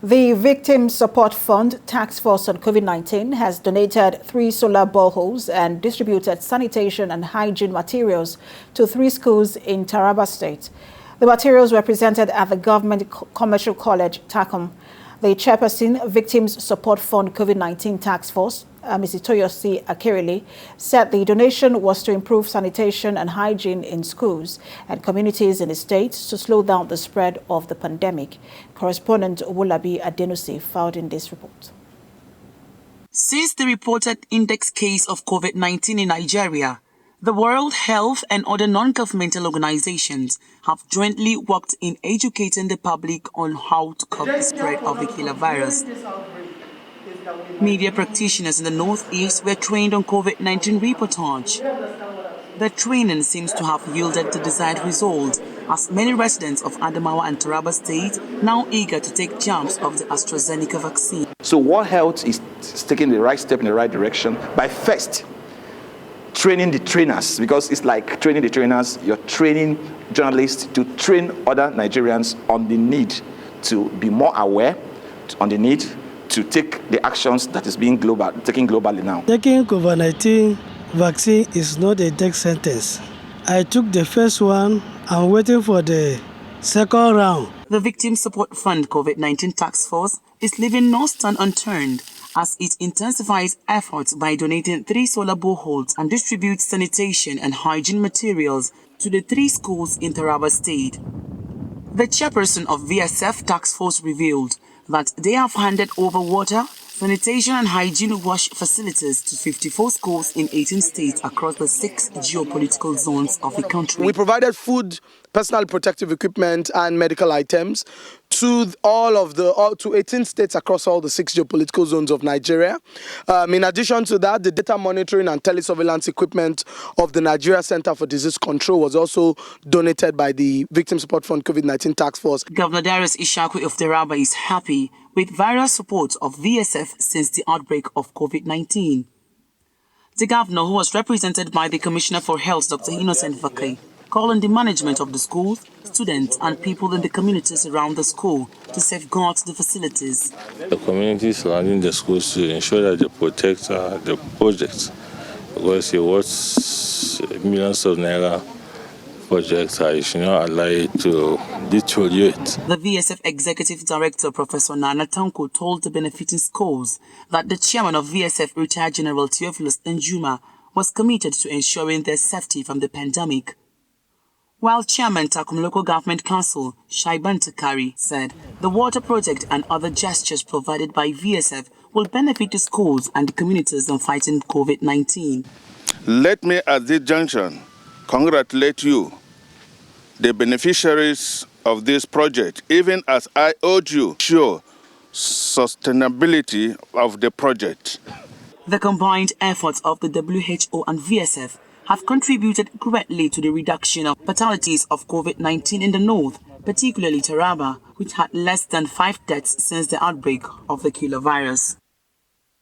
The Victim Support Fund Task Force on COVID-19 has donated 3 solar boreholes and distributed sanitation and hygiene materials to 3 schools in Taraba State. The materials were presented at the Government Commercial College, Takum. The chairperson, Victims Support Fund COVID-19 Task Force, Mrs. Toyosi Akirili, said the donation was to improve sanitation and hygiene in schools and communities in the state to slow down the spread of the pandemic. Correspondent Wulabi Adenusi filed in this report. Since the reported index case of COVID-19 in Nigeria, the World Health and other non-governmental organizations have jointly worked in educating the public on how to curb the spread of the killer virus. Media practitioners in the Northeast were trained on COVID-19 reportage. The training seems to have yielded the desired result, as many residents of Adamawa and Taraba State now eager to take jabs of the AstraZeneca vaccine. So World Health is taking the right step in the right direction by first training the trainers, because it's like training the trainers. You're training journalists to train other Nigerians on the need to be more aware, on the need to take the actions that is being taken globally now. Taking COVID-19 vaccine is not a death sentence. I took the first one. I'm waiting for the second round. The Victim Support Fund COVID-19 Task Force is leaving no stone unturned as it intensifies efforts by donating 3 solar boreholes and distributes sanitation and hygiene materials to the 3 schools in Taraba State. The chairperson of VSF Task Force revealed that they have handed over water, sanitation and hygiene wash facilities to 54 schools in 18 states across the 6 geopolitical zones of the country. We provided food, personal protective equipment and medical items to to 18 states across all the 6 geopolitical zones of Nigeria. In addition to that, the data monitoring and telesurveillance equipment of the Nigeria Center for Disease Control was also donated by the Victim Support Fund COVID-19 Task Force. Governor Darius Ishaku of Taraba is happy with various support of VSF since the outbreak of COVID-19. The governor, who was represented by the Commissioner for Health, Dr. Innocent Vakay, called on the management of the schools, students and people in the communities around the school to safeguard the facilities. The community surrounding the schools to ensure that they protect the projects, because it was millions of naira projects. You should not allow it to deteriorate. The VSF Executive Director, Professor Nana Tanko, told the benefiting schools that the chairman of VSF, retired General Theophilus Njuma, was committed to ensuring their safety from the pandemic. While Chairman Takum Local Government Council, Shaiban Takari, said the water project and other gestures provided by VSF will benefit the schools and the communities in fighting COVID-19. Let me at this junction congratulate you, the beneficiaries of this project, even as I urge you to show sustainability of the project. The combined efforts of the WHO and VSF have contributed greatly to the reduction of fatalities of COVID-19 in the north, particularly Taraba, which had less than 5 deaths since the outbreak of the killer virus.